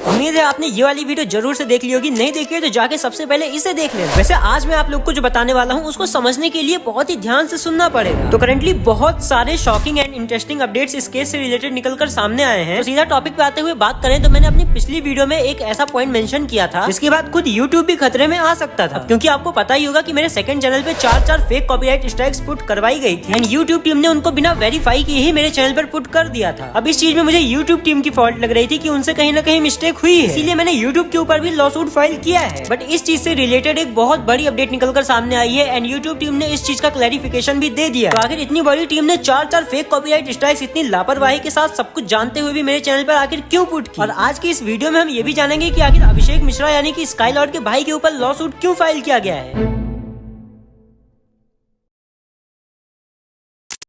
उम्मीद है आपने ये वाली वीडियो जरूर से देख ली होगी, नहीं देखी है तो जाके सबसे पहले इसे देख लेना। वैसे आज मैं आप लोग को जो बताने वाला हूँ उसको समझने के लिए बहुत ही ध्यान से सुनना पड़ेगा। तो करंटली बहुत सारे शॉकिंग एंड इंटरेस्टिंग अपडेट्स इस केस से रिलेटेड निकलकर सामने आए हैं। तो सीधा टॉपिक पे आते हुए बात करें तो मैंने अपनी पिछली वीडियो में एक ऐसा पॉइंट मेंशन किया था जिसके बाद खुद यूट्यूब भी खतरे में आ सकता था, क्योंकि आपको पता ही होगा कि मेरे सेकंड चैनल पे 4 फेक कॉपीराइट स्ट्राइक्स पुट करवाई गई थी एंड यूट्यूब टीम ने उनको बिना वेरीफाई किए ही मेरे चैनल पर पुट कर दिया था। अब इस चीज में मुझे यूट्यूब टीम की फॉल्ट लग रही थी कि उनसे कहीं ना कहीं मिस्टेक हुई है, इसीलिए मैंने यूट्यूब के ऊपर भी लॉसूट फाइल किया है। बट इस चीज से रिलेटेड एक बहुत बड़ी अपडेट निकलकर सामने आई है एंड यूट्यूब टीम ने इस चीज का क्लैरिफिकेशन भी दे दिया। तो आखिर इतनी बड़ी टीम ने 4 फेक कॉपीराइट स्ट्राइक्स इतनी लापरवाही के साथ सब कुछ जानते हुए भी मेरे चैनल पर आखिर क्यों पुट की, और आज की इस वीडियो में हम ये भी जानेंगे कि आखिर अभिषेक मिश्रा यानी कि स्काईलॉर्ड के भाई के ऊपर लॉसूट क्यों फाइल किया गया है।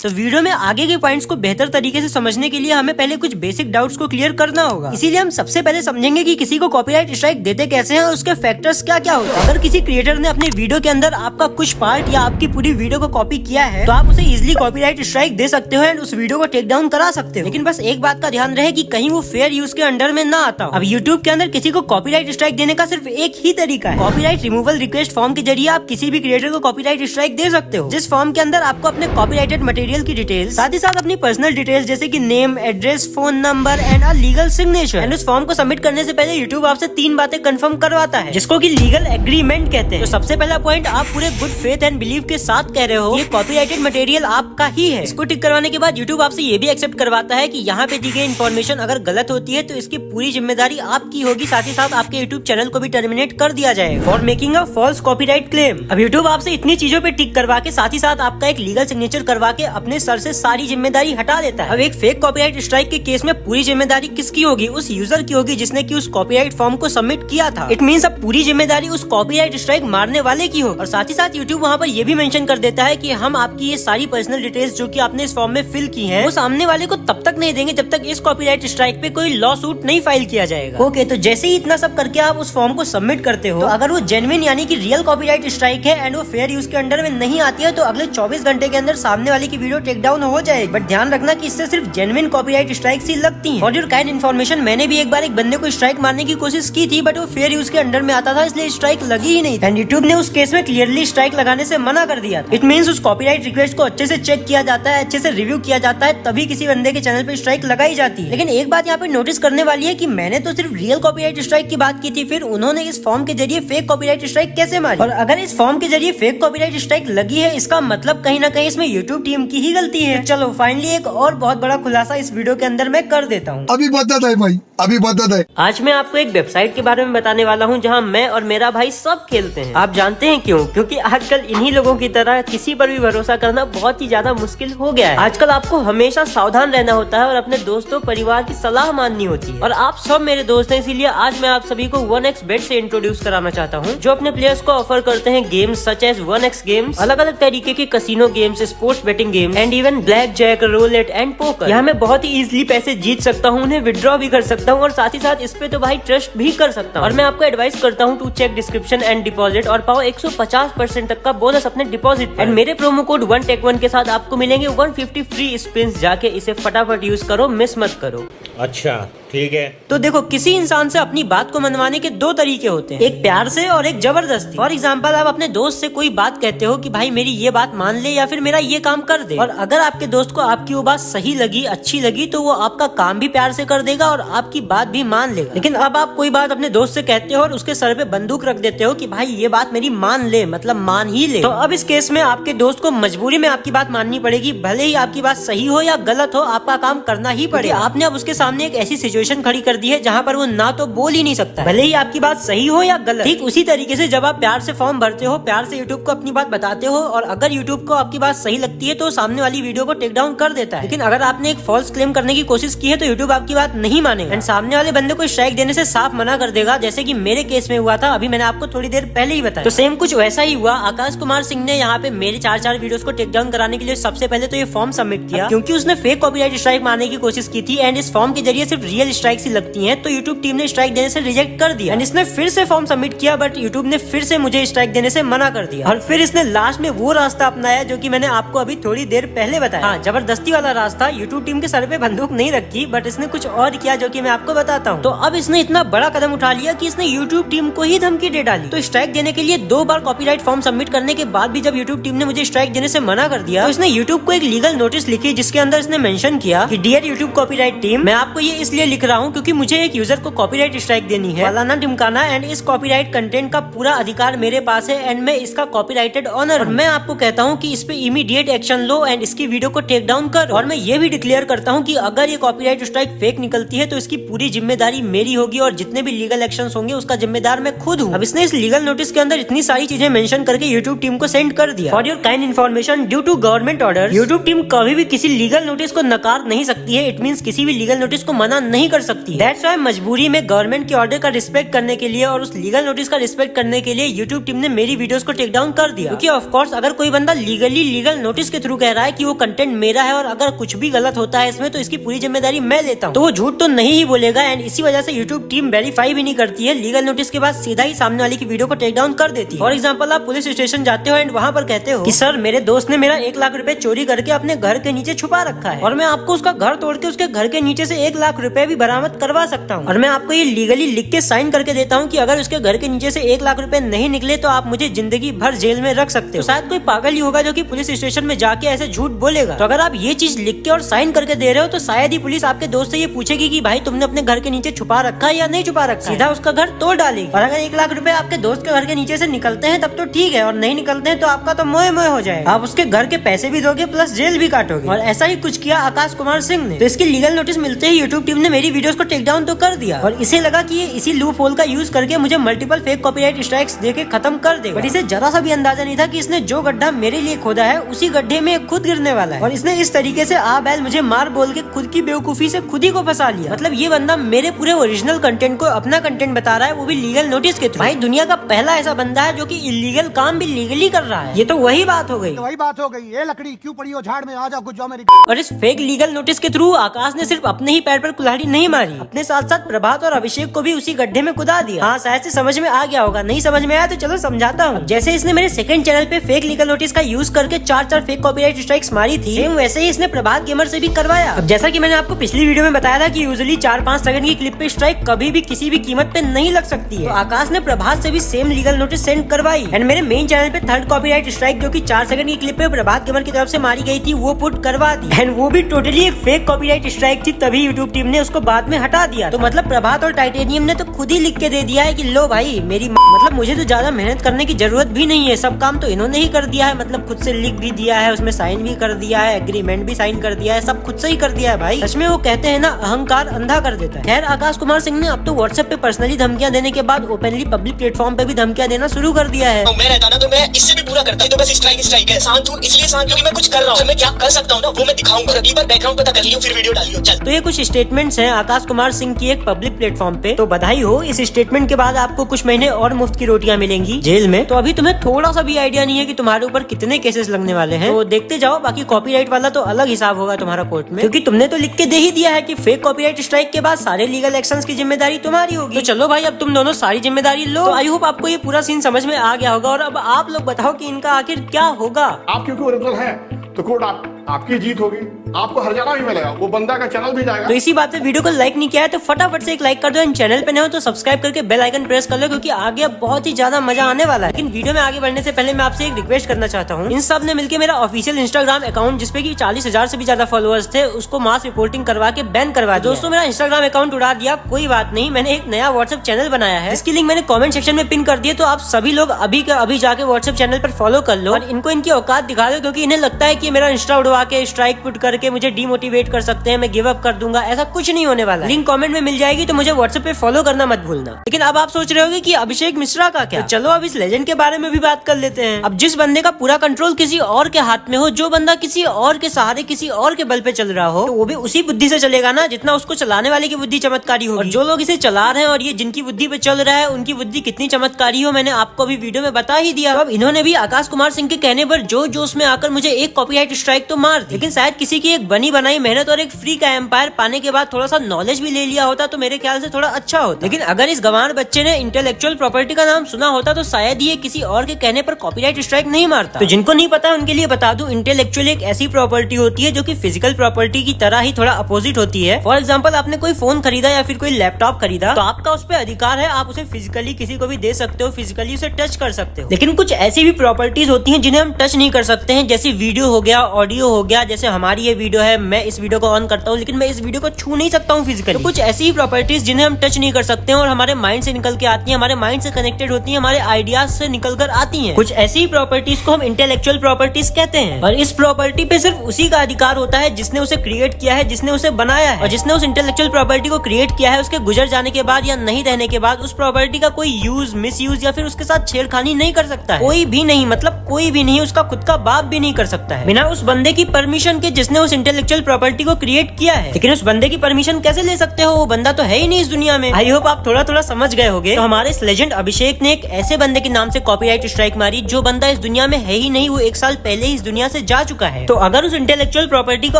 तो वीडियो में आगे के पॉइंट्स को बेहतर तरीके से समझने के लिए हमें पहले कुछ बेसिक डाउट्स को क्लियर करना होगा। इसीलिए हम सबसे पहले समझेंगे कि किसी को कॉपीराइट स्ट्राइक देते कैसे हैं और उसके फैक्टर्स क्या क्या होते हैं। अगर किसी क्रिएटर ने अपने वीडियो के अंदर आपका कुछ पार्ट या आपकी पूरी वीडियो को कॉपी किया है तो आप उसे इजिली कॉपीराइट स्ट्राइक दे सकते हो एंड उस वीडियो को टेक डाउन करा सकते हो। लेकिन बस एक बात का ध्यान रहे कि कहीं वो फेयर यूज के अंडर में ना आता हो। अब यूट्यूब के अंदर किसी को कॉपीराइट स्ट्राइक देने का सिर्फ एक ही तरीका है, कॉपीराइट रिमूवल रिक्वेस्ट फॉर्म के जरिए आप किसी भी क्रिएटर को कॉपीराइट स्ट्राइक दे सकते हो, जिस फॉर्म के अंदर आपको अपने कॉपीराइटेड मटेरियल की डिटेल्स साथ ही साथ अपनी पर्सनल डिटेल्स जैसे कि name, address, phone number and a legal signature. And उस फॉर्म को सबमिट करने से पहले यूट्यूब आपसे 3 बातें कंफर्म करवाता है जिसको कि लीगल एग्रीमेंट कहते हैं। तो सबसे पहला पॉइंट, आप पूरे गुड फेथ एंड बिलीव के साथ कह रहे हो ये कॉपीराइटेड मटेरियल आपका ही है। इसको टिक करवाने के बाद यूट्यूब आपसे ये भी एक्सेप्ट करवाता है कि यहाँ पे दी गई इन्फॉर्मेशन अगर गलत होती है तो इसकी पूरी जिम्मेदारी आपकी होगी, साथ ही साथ आपके यूट्यूब चैनल को भी टर्मिनेट कर दिया जाएगा for making a false copyright claim. अब यूट्यूब आपसे इतनी चीजों पे टिक करवा के साथ ही साथ आपका एक लीगल सिग्नेचर करवा के अपने सर से सारी जिम्मेदारी हटा देता है। अब एक फेक कॉपीराइट स्ट्राइक के केस में पूरी जिम्मेदारी किसकी होगी? उस यूजर की होगी जिसने कि उस कॉपीराइट फॉर्म को सबमिट किया था। इट मींस अब पूरी जिम्मेदारी उस कॉपीराइट स्ट्राइक मारने वाले की होगी। और साथ ही साथ यूट्यूब वहाँ पर ये भी मेंशन कर देता है कि हम आपकी ये सारी पर्सनल डिटेल्स जो कि आपने इस फॉर्म में फिल की हैं वो सामने वाले को तब तक नहीं देंगे जब तक इस कॉपीराइट स्ट्राइक पे कोई लॉ सूट नहीं फाइल किया जाएगा। ओके, तो जैसे ही इतना सब करके आप उस फॉर्म को सबमिट करते हो तो अगर वो जेन्युइन यानी कि रियल कॉपीराइट स्ट्राइक है एंड वो फेयर यूज के अंडर में नहीं आती है तो अगले 24 घंटे के अंदर सामने वाले की वीडियो टेक डाउन हो जाएगी। बट ध्यान रखना कि इससे सिर्फ जेन्युइन कॉपीराइट स्ट्राइक ही लगती हैं। फॉर योर काइंड इन्फॉर्मेशन, मैंने भी एक बार एक बंदे को स्ट्राइक मारने की कोशिश की थी बट वो फेयर यूज के अंडर में आता था इसलिए स्ट्राइक लगी ही नहीं एंड यूट्यूब ने उस केस में क्लियरली स्ट्राइक लगाने से मना कर दिया था। इट मींस उस कॉपीराइट रिक्वेस्ट को अच्छे से चेक किया जाता है, अच्छे से रिव्यू किया जाता है, तभी किसी बंदे के चैनल पे स्ट्राइक लगाई जाती है। लेकिन एक बात यहाँ पे नोटिस करने वाली है कि मैंने तो सिर्फ रियल कॉपीराइट स्ट्राइक की बात की थी, फिर उन्होंने इस फॉर्म के जरिए फेक कॉपीराइट स्ट्राइक कैसे मारी? और अगर इस फॉर्म के जरिए फेक कॉपीराइट स्ट्राइक लगी है इसका मतलब कहीं ना कहीं इसमें यूट्यूब टीम की ही गलती है। चलो फाइनली एक और बहुत बड़ा खुलासा इस वीडियो के अंदर मैं कर देता हूँ। अभी बता है भाई, अभी बता है। आज मैं आपको एक वेबसाइट के बारे में बताने वाला हूँ जहाँ मैं और मेरा भाई सब खेलते हैं। आप जानते हैं क्यों? क्योंकि आजकल इन्हीं लोगों की तरह किसी पर भी भरोसा करना बहुत ही ज्यादा मुश्किल हो गया है। आजकल आपको हमेशा सावधान रहना होता है और अपने दोस्तों परिवार की सलाह माननी होती है। और आप सब मेरे दोस्त हैं, इसीलिए आज मैं आप सभी को 1xBet से इंट्रोड्यूस कराना चाहता हूँ, जो अपने प्लेयर्स को ऑफर करते हैं games such as 1x games, अलग अलग तरीके के casino games, sports betting games and even blackjack, roulette and poker. यहाँ मैं बहुत ही इजिली पैसे जीत सकता हूँ, उन्हें विड्रॉ भी कर सकता हूँ और साथ ही साथ इस पे तो भाई ट्रस्ट भी कर सकता हूँ। और मैं आपको एडवाइस करता हूँ to check description and deposit और पाओ 150% तक का बोनस अपने डिपॉजिट। एंड मेरे प्रोमो कोड 1tech1 के साथ आपको मिलेंगे 150 फ्री स्पिन्स। जाके इसे फटाफट यूज करो, मिस मत करो। अच्छा ठीक है। तो देखो, किसी इंसान से अपनी बात को मनवाने के 2 तरीके होते हैं, एक प्यार से और एक जबरदस्ती। फॉर एग्जाम्पल, आप अपने दोस्त से कोई बात कहते हो कि भाई मेरी ये बात मान ले या फिर मेरा ये काम कर दे, और अगर आपके दोस्त को आपकी वो बात सही लगी, अच्छी लगी, तो वो आपका काम भी प्यार से कर देगा और आपकी बात भी मान लेगा। लेकिन अब आप कोई बात अपने दोस्त से कहते हो और उसके सर पे बंदूक रख देते हो कि भाई ये बात मेरी मान ले, मतलब मान ही ले, तो अब इस केस में आपके दोस्त को मजबूरी में आपकी बात माननी पड़ेगी। भले ही आपकी बात सही हो या गलत हो, आपका काम करना ही पड़ेगा। आपने अब उसके सामने एक ऐसी सिचुएशन खड़ी कर दी है जहाँ पर वो ना तो बोल ही नहीं सकता, भले ही आपकी बात सही हो या गलत। ठीक उसी तरीके से जब आप प्यार से फॉर्म भरते हो, प्यार से यूट्यूब को अपनी बात बताते हो और अगर यूट्यूब को आपकी बात सही लगती है तो सामने वाली वीडियो को टेक डाउन कर देता है। लेकिन अगर आपने एक फॉल्स क्लेम करने की कोशिश की है तो यूट्यूब आपकी बात नहीं मानेगा एंड सामने वाले बंदे को स्ट्राइक देने से साफ मना कर देगा, जैसे कि मेरे केस में हुआ था, अभी मैंने आपको थोड़ी देर पहले ही बताया। तो सेम कुछ वैसा ही हुआ। आकाश कुमार सिंह ने यहाँ पे मेरे 4 वीडियोस को टेक डाउन कराने के लिए सबसे पहले तो ये फॉर्म सबमिट किया, क्योंकि उसने फेक कॉपीराइट स्ट्राइक मारने की कोशिश की थी एंड इस फॉर्म के जरिए सिर्फ रियल इलीगल स्ट्राइक सी लगती हैं, तो यूट्यूब टीम ने स्ट्राइक देने से रिजेक्ट कर दिया। इसने फिर से फॉर्म सबमिट किया, बट यूट्यूब ने फिर से मुझे स्ट्राइक देने से मना कर दिया। और फिर इसने लास्ट में वो रास्ता अपनाया जो कि मैंने आपको अभी थोड़ी देर पहले बताया। हाँ, जबरदस्ती वाला रास्ता। यूट्यूब टीम के सर पे बंदूक नहीं रखी, बट इसने कुछ और किया जो कि मैं आपको बताता हूँ। तो अब इसने इतना बड़ा कदम उठा लिया कि इसने यूट्यूब टीम को ही धमकी दे डाली। तो स्ट्राइक देने के लिए 2 बार कॉपीराइट फॉर्म सबमिट करने के बाद भी जब यूट्यूब टीम ने मुझे स्ट्राइक देने से मना कर दिया, तो इसने यूट्यूब को एक लीगल नोटिस लिखी, जिसके अंदर इसने मेंशन किया कि डियर यूट्यूब कॉपीराइट टीम, मैं आपको ये इसलिए लिख रहा हूँ क्योंकि मुझे एक यूजर को कॉपीराइट स्ट्राइक देनी है, फलाना ढिमकाना, एंड इस कॉपीराइट कंटेंट का पूरा अधिकार मेरे पास है, एंड मैं इसका कॉपीराइटेड ऑनर। और मैं आपको कहता हूँ कि इस पे इमीडिएट एक्शन लो एंड इसकी वीडियो को टेक डाउन कर। और मैं ये भी डिक्लेयर करता हूँ कि अगर ये कॉपीराइट स्ट्राइक फेक निकलती है तो इसकी पूरी जिम्मेदारी मेरी होगी, और जितने भी लीगल एक्शंस होंगे उसका जिम्मेदार मैं खुद हूँ। अब इसने इस लीगल नोटिस के अंदर इतनी सारी चीजें मेंशन करके यूट्यूब टीम को सेंड कर दिया। For your kind information, due to government order, YouTube team कभी भी किसी लीगल नोटिस को नकार नहीं सकती है। इट मींस किसी भी लीगल नोटिस को मना नहीं कर सकती है। दैट्स व्हाई मजबूरी में गवर्नमेंट के ऑर्डर का रिस्पेक्ट करने के लिए और उस लीगल नोटिस का रिस्पेक्ट करने के लिए यूट्यूब टीम ने मेरी वीडियोस को टेक डाउन कर दिया। क्योंकि ऑफ कोर्स अगर कोई बंदा लीगली लीगल नोटिस के थ्रू कह रहा है कि वो कंटेंट मेरा है और अगर कुछ भी गलत होता है इसमें तो इसकी पूरी जिम्मेदारी मैं लेता हूँ, तो वो झूठ तो नहीं ही बोलेगा। एंड इसी वजह से यूट्यूब टीम वेरीफाई भी नहीं करती है, लीगल नोटिस के बाद सीधा ही सामने वाले की वीडियो को टेक डाउन कर देती है। फॉर एग्जाम्पल, आप पुलिस स्टेशन जाते हो एंड वहाँ पर कहते हो कि सर मेरे दोस्त ने मेरा 1 लाख रुपए चोरी करके अपने घर के नीचे छुपा रखा है और मैं आपको उसका घर तोड़ के उसके घर के नीचे से 1 लाख रुपए भी बरामद करवा सकता हूँ, और मैं आपको ये लीगली लिख के साइन करके देता हूँ कि अगर उसके घर के नीचे से 1 लाख रुपए नहीं निकले तो आप मुझे जिंदगी भर जेल में रख सकते हो। तो शायद कोई पागल ही होगा जो कि पुलिस स्टेशन में जाके ऐसे झूठ बोलेगा। तो अगर आप ये चीज लिख के और साइन करके दे रहे हो तो शायद ही पुलिस आपके दोस्त से ये पूछेगी कि भाई तुमने अपने घर के नीचे छुपा रखा है या नहीं छुपा रखा, सीधा उसका घर तोड़ डालेगी। और अगर 1 लाख रुपए आपके दोस्त के घर के नीचे से निकलते हैं तब तो ठीक है, और नहीं निकलते हैं तो आपका तो मोए मोए हो जाएगा। आप उसके घर के पैसे भी दोगे प्लस जेल भी काटोगे। और ऐसा ही कुछ किया आकाश कुमार सिंह ने। तो इसकी लीगल नोटिस मिलते ही यूट्यूब टीम ने मेरी वीडियोस को टेक डाउन तो कर दिया, और इसे लगा कि ये इसी लूप होल का यूज करके मुझे मल्टीपल फेक कॉपीराइट स्ट्राइक्स देके खत्म कर देगा। बट इसे जरा सा भी अंदाजा नहीं था कि इसने जो गड्ढा मेरे लिए खोदा है उसी गड्ढे में खुद गिरने वाला है। और इसने इस तरीके से आ बैल मुझे मार बोल के खुद की बेवकूफी से खुद ही को फंसा लिया। मतलब ये बंदा मेरे पूरे ओरिजिनल कंटेंट को अपना कंटेंट बता रहा है, वो भी लीगल नोटिस के थ्रू। भाई दुनिया का पहला ऐसा बंदा है जो कि इलीगल काम भी लीगली कर रहा है। ये तो वही बात हो गई। तो वही बात हो गई, ये लकड़ी क्यों पड़ी हो झाड़ में, आ जाओ कुछ जाओ मेरी। और इस फेक लीगल नोटिस के थ्रू आकाश ने सिर्फ अपने ही पैर पर कुल्हाड़ी नहीं मारी, अपने साथ साथ प्रभात और अभिषेक को भी उसी गड्ढे में कुदा दिया। हाँ, शायद से समझ में आ गया होगा, नहीं समझ में आया तो चलो समझाता हूँ। जैसे इसने मेरे सेकंड चैनल पे फेक लीगल नोटिस का यूज करके 4 फेक कॉपीराइट स्ट्राइक्स मारी थी, सेम वैसे ही इसने प्रभात गेमर से भी करवाया। अब जैसा कि मैंने आपको पिछली वीडियो में बताया था कि यूजुअली 4-5 सेकंड की क्लिप पे स्ट्राइक कभी भी किसी भी कीमत पे नहीं लग सकती है, तो आकाश ने प्रभात से भी सेम लीगल नोटिस सेंड करवाई। एंड मेरे मेन चैनल पे 3rd कॉपीराइट स्ट्राइक जो कि 4 सेकंड की क्लिप पे प्रभात गेमर की तरफ से मारी गई थी वो पुट करवा दी। एंड वो भी टोटली एक फेक कॉपीराइट स्ट्राइक थी, तभी यूट्यूब टीम ने उसको बाद में हटा दिया। तो मतलब प्रभात और टाइटेनियम ने तो खुद ही लिख के दे दिया है कि लो भाई मेरी मतलब मुझे तो ज्यादा मेहनत करने की जरूरत भी नहीं है, सब काम तो इन्होंने ही कर दिया है। मतलब खुद से लिख भी दिया है, उसमें साइन भी कर दिया है, एग्रीमेंट भी साइन कर दिया है, सब खुद से ही कर दिया है भाई। सच में वो कहते हैं ना, अहंकार अंधा कर देता है। खैर, आकाश कुमार सिंह ने अब तो व्हाट्सएप पे पर्सनली धमकियां देने के बाद ओपनली पब्लिक प्लेटफॉर्म पे भी धमकियां देना शुरू कर दिया है। तो मैं रहता ना तो मैं इससे भी पूरा करता। तो बस स्ट्राइक है। शांत हूँ इसलिए शांत क्योंकि मैं कुछ कर रहा हूँ। मैं क्या कर सकता हूँ ना वो मैं दिखाऊंगा। अगली बार बैकग्राउंड पता कर लियो फिर वीडियो डालियो। चल। तो ये कुछ स्टेटमेंट्स हैं आकाश कुमार सिंह की एक पब्लिक प्लेटफॉर्म पे। तो बधाई हो, इस स्टेटमेंट के बाद आपको कुछ महीने और मुफ्त की रोटियां मिलेंगी जेल में। तो अभी तुम्हें थोड़ा सा भी आइडिया नहीं है कि तुम्हारे ऊपर कितने केसेस लगने वाले हैं, तो देखते जाओ। बाकी कॉपीराइट वाला तो अलग हिसाब होगा तुम्हारा कोर्ट में, क्योंकि तुमने तो लिख के दे ही दिया है कि फेक कॉपीराइट स्ट्राइक के बाद सारे लीगल एक्शंस की जिम्मेदारी तुम्हारी होगी। तो चलो भाई, अब तुम दोनों सारी जिम्मेदारी लो। तो आई होप आपको ये पूरा सीन समझ में आ गया होगा। और अब आप लोग बताओ कि इनका आखिर क्या होगा। आप क्योंकि ओरिजिनल है तो कोर्ट आपकी जीत होगी, आपको हरजाना भी मिलेगा, वो बंदा का चैनल भी जाएगा। तो इसी बात पे वीडियो को लाइक नहीं किया है तो फटाफट से एक लाइक कर दो। इन चैनल पे नए हो तो सब्सक्राइब करके बेल आइकन प्रेस कर लो, क्योंकि आगे बहुत ही ज्यादा मजा आने वाला है। लेकिन वीडियो में आगे बढ़ने से पहले मैं आपसे एक रिक्वेस्ट करना चाहता हूँ। इन सब ने मिलकर मेरा ऑफिशियल इंस्टाग्राम अकाउंट, जिसपे की 40,000 से भी ज्यादा फॉलोअर्स थे, उसको मास रिपोर्टिंग करवा के बैन करवा दिया। दोस्तों, मेरा इंस्टाग्राम अकाउंट उड़ा दिया, कोई बात नहीं, मैंने एक नया व्हाट्सएप चैनल बनाया है, इसकी लिंक मैंने कॉमेंट सेक्शन में पिन कर दिया। तो आप सभी लोग अभी के अभी जाके व्हाट्सएप चैनल पर फॉलो कर लो और इनको इनकी औकात दिखा दो, क्योंकि इन्हें लगता है कि मेरा इंस्टा उड़वा के स्ट्राइक पुट करके मुझे डीमोटिवेट कर सकते हैं, मैं गिव अप कर दूंगा। ऐसा कुछ नहीं होने वाला। लिंक कमेंट में मिल जाएगी, तो मुझे व्हाट्सएप पे फॉलो करना मत भूलना। लेकिन अब आप सोच रहे होगे कि अभिषेक मिश्रा का क्या? तो चलो अब इस लेजेंड के बारे में भी बात कर लेते हैं। अब जिस बंदे का पूरा कंट्रोल किसी और के हाथ में हो, जो बंदा किसी और के सहारे किसी और के बल पे चल रहा हो, तो वो भी उसी बुद्धि से चलेगा ना जितना उसको चलाने वाले की बुद्धि चमत्कारी होगी। और जो लोग इसे चला रहे हैं और ये जिनकी बुद्धि पे चल रहा है, उनकी बुद्धि कितनी चमत्कारी हो मैंने आपको अभी वीडियो में बता ही दिया। अब इन्होंने भी आकाश कुमार सिंह के कहने पर जोश में आकर मुझे एक कॉपीराइट स्ट्राइक तो मार दी, लेकिन शायद किसी की की एक बनी बनाई मेहनत और एक फ्री का एम्पायर पाने के बाद थोड़ा सा नॉलेज भी ले लिया होता तो मेरे ख्याल से थोड़ा अच्छा होता। लेकिन अगर इस गंवार बच्चे ने इंटेलेक्चुअल प्रॉपर्टी का नाम सुना होता तो शायद ये किसी और के कहने पर कॉपीराइट स्ट्राइक नहीं मारता। तो जिनको नहीं पता उनके लिए बता दूं, इंटेलेक्चुअल एक ऐसी प्रॉपर्टी होती है जो कि फिजिकल प्रॉपर्टी की तरह ही थोड़ा अपोजिट होती है। फॉर एग्जाम्पल, आपने कोई फोन खरीदा या फिर कोई लैपटॉप खरीदा तो आपका उस पर अधिकार है, आप उसे फिजिकली किसी को भी दे सकते हो, फिजिकली उसे टच कर सकते हो। लेकिन कुछ ऐसी भी प्रॉपर्टीज होती हैं जिन्हें हम टच नहीं कर सकते हैं, जैसे वीडियो हो गया, ऑडियो हो गया। जैसे हमारी ये वीडियो है, मैं इस वीडियो को ऑन करता हूँ लेकिन मैं इस वीडियो को छू नहीं सकता हूँ फिजिकली। तो कुछ ऐसी ही प्रॉपर्टीज जिन्हें हम टच नहीं कर सकते हैं और हमारे माइंड से निकल के आती है, हमारे माइंड से कनेक्टेड होती है, हमारे आइडियाज से निकल कर आती है। कुछ ऐसी ही प्रॉपर्टीज को हम इंटेलेक्चुअल प्रॉपर्टीज कहते हैं और इस प्रॉपर्टी पे सिर्फ उसी का अधिकार होता है जिसने उसे क्रिएट किया है, जिसने उसे बनाया है। और जिसने उस इंटेलेक्चुअल प्रॉपर्टी को क्रिएट किया है उसके गुजर जाने के बाद या नहीं रहने के बाद उस प्रॉपर्टी का कोई यूज, मिस यूज या फिर उसके साथ छेड़खानी नहीं कर सकता है। कोई भी नहीं, मतलब कोई भी नहीं, उसका खुद का बाप भी नहीं कर सकता है बिना उस बंदे की परमिशन के जिसने उस इंटेलेक्चुअल प्रॉपर्टी को क्रिएट किया है। लेकिन उस बंदे की परमिशन कैसे ले सकते हो? वो बंदा तो है ही नहीं इस दुनिया में। आई होप आप थोड़ा थोड़ा समझ गए होंगे। तो हमारे इस लेजेंड अभिषेक ने एक ऐसे बंदे के नाम से कॉपीराइट स्ट्राइक मारी जो बंदा इस दुनिया में है ही नहीं, वो 1 साल पहले ही इस दुनिया से जा चुका है। तो अगर उस इंटेलेक्चुअल प्रॉपर्टी का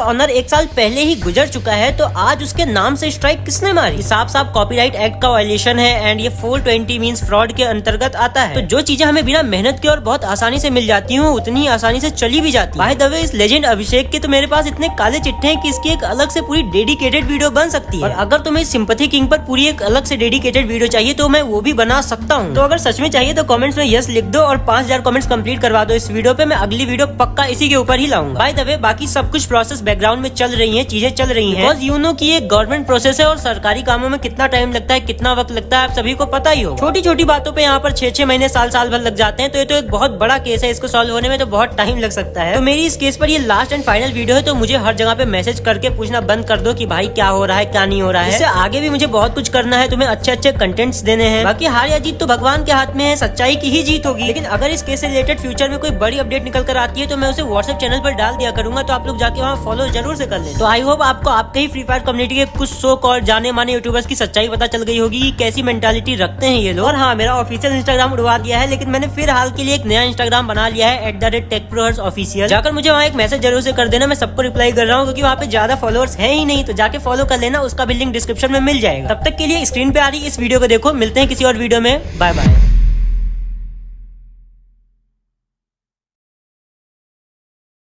ऑनर 1 साल पहले ही गुजर चुका है तो आज उसके नाम से स्ट्राइक किसने मारी? साफ साफ कॉपीराइट एक्ट का वायलेशन है एंड ये 420 मींस फ्रॉड के अंतर्गत आता है। तो जो चीजें हमें बिना मेहनत के और बहुत आसानी से मिल जाती हूँ उतनी आसानी से चली भी जाती है। बाय द वे, इस लेजेंड अभिषेक के तो मेरे पास इतने काले चिट्ठे हैं कि इसकी एक अलग से पूरी डेडिकेटेड वीडियो बन सकती है। और अगर तुम्हें सिंपैथी किंग पर पूरी एक अलग से डेडिकेटेड वीडियो चाहिए तो मैं वो भी बना सकता हूँ। तो अगर सच में चाहिए तो कमेंट्स में यस लिख दो और 5000 कमेंट्स कंप्लीट करवा दो इस वीडियो पे। मैं अगली वीडियो पक्का इसी के ऊपर ही लाऊंगा। बाय द वे, बाकी सब कुछ प्रोसेस बैकग्राउंड में चल रही है, चीजें चल रही है। बिकॉज़ यू नो कि ये गवर्नमेंट प्रोसेस है और सरकारी कामों में कितना टाइम लगता है, कितना वक्त लगता है, आप सभी को पता ही हो। छोटी छोटी बातों पे यहाँ पर 6-6 महीने, साल भर लग जाते हैं। तो ये तो एक बहुत बड़ा केस है, इसको सॉल्व होने में तो बहुत टाइम लग सकता है। तो मेरी इस केस पर ये लास्ट एंड फाइनल वीडियो है, तो मुझे हर जगह पे मैसेज करके पूछना बंद कर दो कि भाई क्या हो रहा है, क्या नहीं हो रहा है। इससे आगे भी मुझे बहुत कुछ करना है, तुम्हें अच्छे अच्छे कंटेंट्स देने हैं। बाकी हार या जीत तो भगवान के हाथ में है, सच्चाई की ही जीत होगी। लेकिन अगर इस केस से रिलेटेड फ्यूचर में कोई बड़ी अपडेट निकल कर आती है तो मैं उसे व्हाट्सएप चैनल पर डाल दिया करूंगा, तो आप लोग जाके वहाँ फॉलो जरूर से कर लें। तो आई होप आपको आपके ही फ्री फायर कम्युनिटी के कुछ सो कॉल्ड जाने माने यूट्यूबर्स की सच्चाई पता चल गई होगी, कैसी मेंटालिटी रखते हैं ये लोग। और हाँ, मेरा ऑफिशियल इंस्टाग्राम उड़वा दिया है, लेकिन मैंने फिर हाल के लिए एक नया इंस्टाग्राम बना लिया है @techprohers_official। जाकर मुझे वहाँ एक मैसेज जरूर से कर देना, मैं सबको रिप्लाई कर रहा हूँ क्योंकि वहाँ पे ज्यादा फॉलोअर्स है ही नहीं। तो जाके फॉलो कर लेना, उसका भी लिंक डिस्क्रिप्शन में मिल जाएगा। तब तक के लिए स्क्रीन पे आ रही इस वीडियो को देखो। मिलते हैं किसी और वीडियो में, बाय बाय।